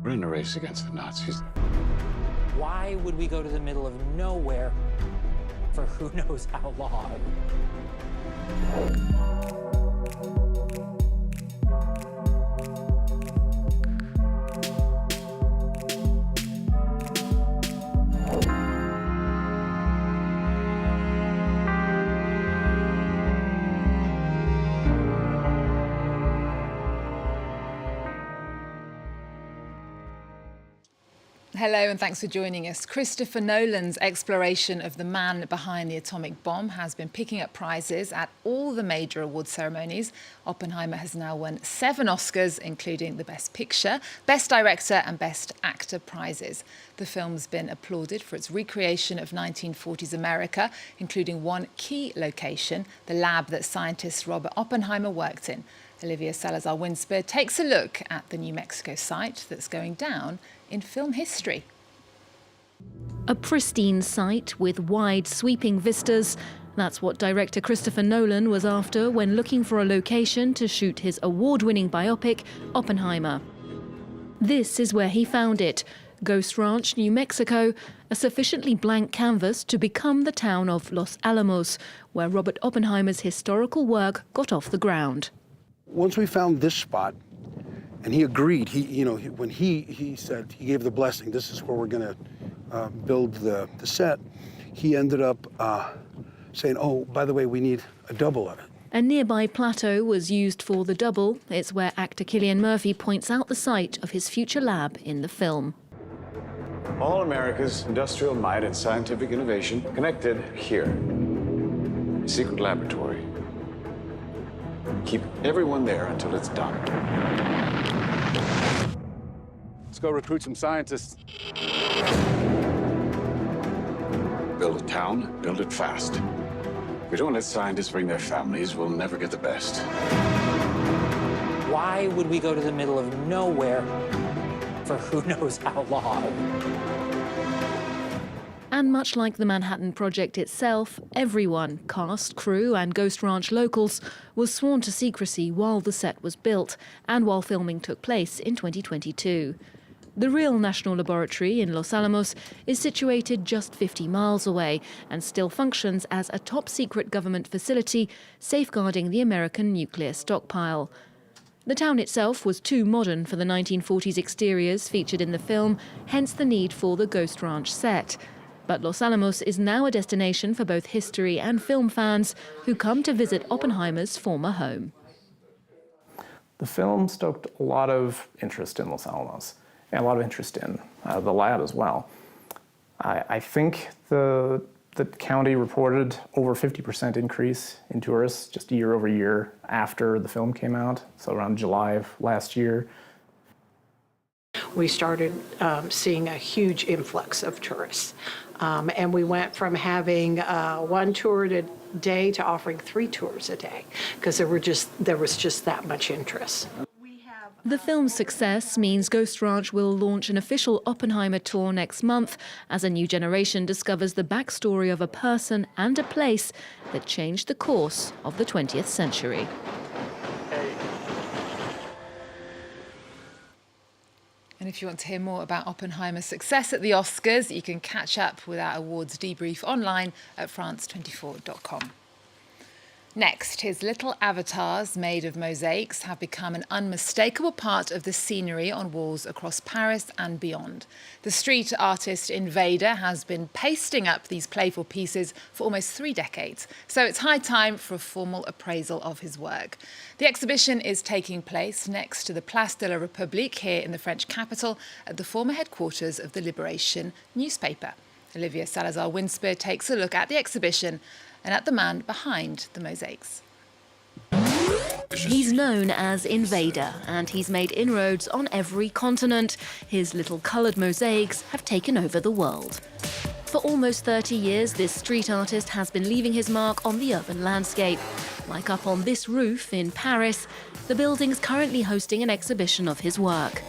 We're in a race against the Nazis. Why would we go to the middle of nowhere for who knows how long? Hello and thanks for joining us. Christopher Nolan's exploration of the man behind the atomic bomb has been picking up prizes at all the major award ceremonies. Oppenheimer has now won 7 Oscars, including the Best Picture, Best Director and Best Actor prizes. The film's been applauded for its recreation of 1940s America, including one key location, the lab that scientist Robert Oppenheimer worked in. Olivia Salazar-Winspear takes a look at the New Mexico site that's going down in film history. A pristine site with wide, sweeping vistas. That's what director Christopher Nolan was after when looking for a location to shoot his award-winning biopic, Oppenheimer. This is where he found it, Ghost Ranch, New Mexico, a sufficiently blank canvas to become the town of Los Alamos, where Robert Oppenheimer's historical work got off the ground. Once we found this spot, and he agreed, when he said, he gave the blessing, this is where we're going to build the set, he ended up saying, oh, by the way, we need a double of it. A nearby plateau was used for the double. It's where actor Cillian Murphy points out the site of his future lab in the film. All America's industrial might and scientific innovation connected here. A secret laboratory. Keep everyone there until it's done. Let's go recruit some scientists. Build a town, build it fast. If we don't let scientists bring their families, we'll never get the best. Why would we go to the middle of nowhere for who knows how long? And much like the Manhattan Project itself, everyone, cast, crew and Ghost Ranch locals, was sworn to secrecy while the set was built and while filming took place in 2022. The real National Laboratory in Los Alamos is situated just 50 miles away and still functions as a top-secret government facility safeguarding the American nuclear stockpile. The town itself was too modern for the 1940s exteriors featured in the film, hence the need for the Ghost Ranch set. But Los Alamos is now a destination for both history and film fans who come to visit Oppenheimer's former home. The film stoked a lot of interest in Los Alamos and a lot of interest in the lab as well. I think the county reported over 50% increase in tourists just year over year after the film came out, so around July of last year. We started seeing a huge influx of tourists. And we went from having 1 tour a day to offering 3 tours a day because there was just that much interest. The film's success means Ghost Ranch will launch an official Oppenheimer tour next month as a new generation discovers the backstory of a person and a place that changed the course of the 20th century. And if you want to hear more about Oppenheimer's success at the Oscars, you can catch up with our awards debrief online at france24.com. Next, his little avatars made of mosaics have become an unmistakable part of the scenery on walls across Paris and beyond. The street artist Invader has been pasting up these playful pieces for almost 3 decades, so it's high time for a formal appraisal of his work. The exhibition is taking place next to the Place de la République here in the French capital at the former headquarters of the Liberation newspaper. Olivia Salazar-Winspear takes a look at the exhibition and at the man behind the mosaics. He's known as Invader, and he's made inroads on every continent. His little coloured mosaics have taken over the world. For almost 30 years, this street artist has been leaving his mark on the urban landscape. Like up on this roof in Paris, the building's currently hosting an exhibition of his work.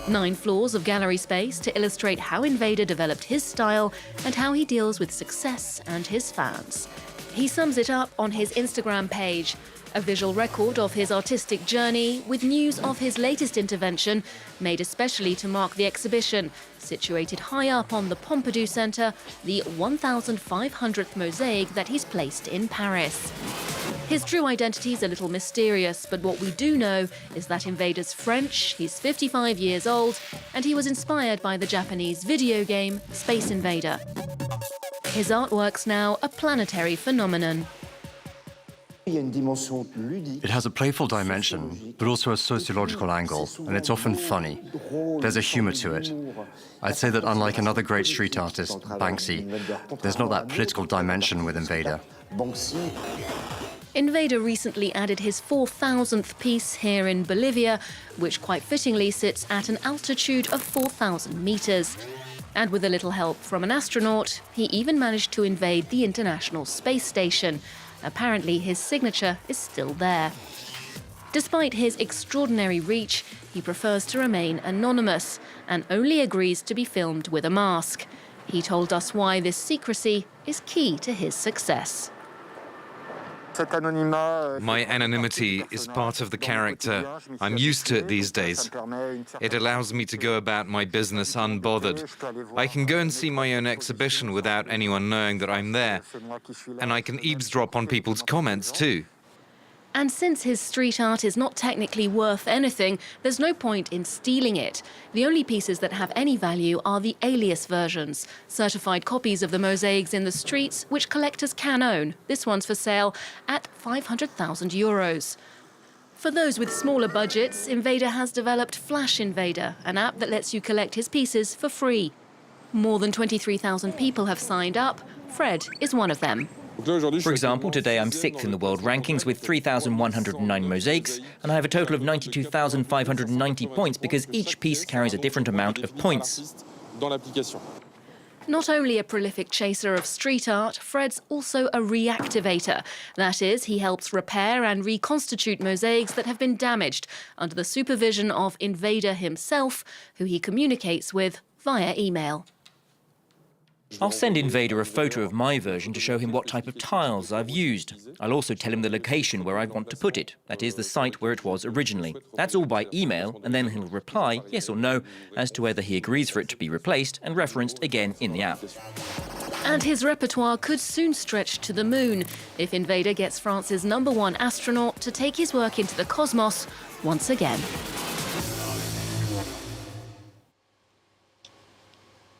9 floors of gallery space to illustrate how Invader developed his style and how he deals with success and his fans. He sums it up on his Instagram page. A visual record of his artistic journey with news of his latest intervention, made especially to mark the exhibition, situated high up on the Pompidou Centre, the 1,500th mosaic that he's placed in Paris. His true identity is a little mysterious, but what we do know is that Invader's French, he's 55 years old, and he was inspired by the Japanese video game Space Invader. His artwork's now a planetary phenomenon. It has a playful dimension, but also a sociological angle, and it's often funny. There's a humor to it. I'd say that unlike another great street artist, Banksy, there's not that political dimension with Invader. Invader recently added his 4,000th piece here in Bolivia, which quite fittingly sits at an altitude of 4,000 meters. And with a little help from an astronaut, he even managed to invade the International Space Station. Apparently, his signature is still there. Despite his extraordinary reach, he prefers to remain anonymous and only agrees to be filmed with a mask. He told us why this secrecy is key to his success. My anonymity is part of the character. I'm used to it these days. It allows me to go about my business unbothered. I can go and see my own exhibition without anyone knowing that I'm there. And I can eavesdrop on people's comments too. And since his street art is not technically worth anything, there's no point in stealing it. The only pieces that have any value are the alias versions, certified copies of the mosaics in the streets, which collectors can own. This one's for sale at 500,000 euros. For those with smaller budgets, Invader has developed Flash Invader, an app that lets you collect his pieces for free. More than 23,000 people have signed up. Fred is one of them. For example, today I'm 6th in the world rankings with 3,109 mosaics, and I have a total of 92,590 points because each piece carries a different amount of points. Not only a prolific chaser of street art, Fred's also a reactivator. That is, he helps repair and reconstitute mosaics that have been damaged under the supervision of Invader himself, who he communicates with via email. I'll send Invader a photo of my version to show him what type of tiles I've used. I'll also tell him the location where I want to put it, that is, the site where it was originally. That's all by email, and then he'll reply, yes or no, as to whether he agrees for it to be replaced and referenced again in the app. And his repertoire could soon stretch to the moon if Invader gets France's #1 astronaut to take his work into the cosmos once again.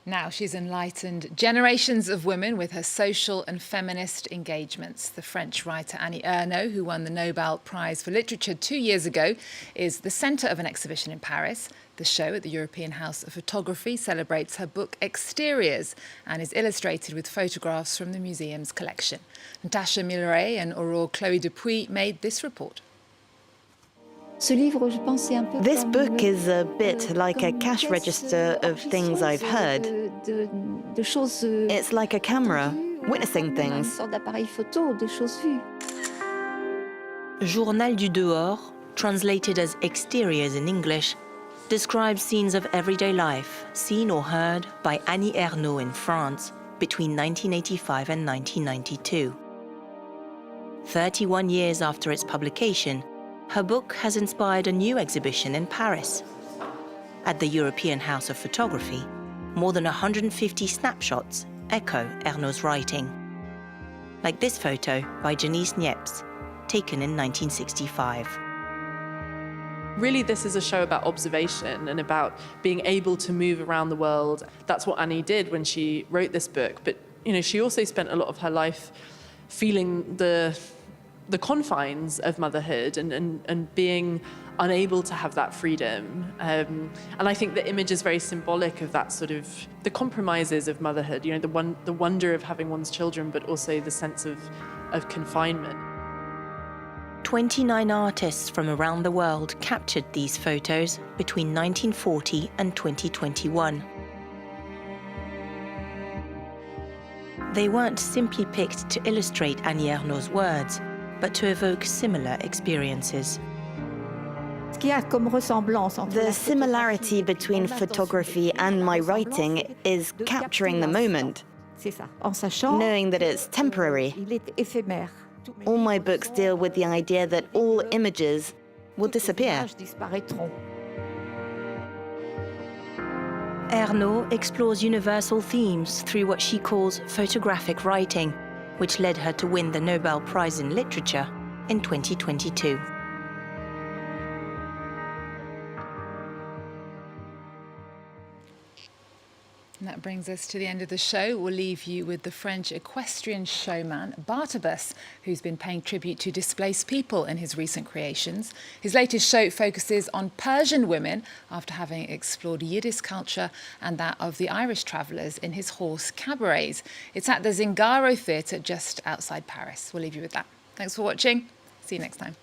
Now she's enlightened generations of women with her social and feminist engagements. The French writer Annie Ernaux, who won the Nobel Prize for Literature 2 years ago, is the centre of an exhibition in Paris. The show at the European House of Photography celebrates her book Exteriors and is illustrated with photographs from the museum's collection. Natasha Milleret and Aurore Chloé Dupuis made this report. This book is a bit like a cash register of things I've heard. It's like a camera, witnessing things. Journal du dehors, translated as Exteriors in English, describes scenes of everyday life, seen or heard by Annie Ernaux in France between 1985 and 1992. 31 years after its publication, her book has inspired a new exhibition in Paris. At the European House of Photography, more than 150 snapshots echo Ernaux's writing. Like this photo by Janice Niepce, taken in 1965. Really, this is a show about observation and about being able to move around the world. That's what Annie did when she wrote this book. But, you know, she also spent a lot of her life feeling the confines of motherhood and being unable to have that freedom. And I think the image is very symbolic of that sort of, the compromises of motherhood, you know, the wonder of having one's children, but also the sense of confinement. 29 artists from around the world captured these photos between 1940 and 2021. They weren't simply picked to illustrate Annie Ernaux's words, but to evoke similar experiences. The similarity between photography and my writing is capturing the moment, knowing that it's temporary. All my books deal with the idea that all images will disappear. Ernaux explores universal themes through what she calls photographic writing, which led her to win the Nobel Prize in Literature in 2022. And that brings us to the end of the show. We'll leave you with the French equestrian showman Bartabas, who's been paying tribute to displaced people in his recent creations. His latest show focuses on Persian women after having explored Yiddish culture and that of the Irish travellers in his horse cabarets. It's at the Zingaro Theatre just outside Paris. We'll leave you with that. Thanks for watching. See you next time.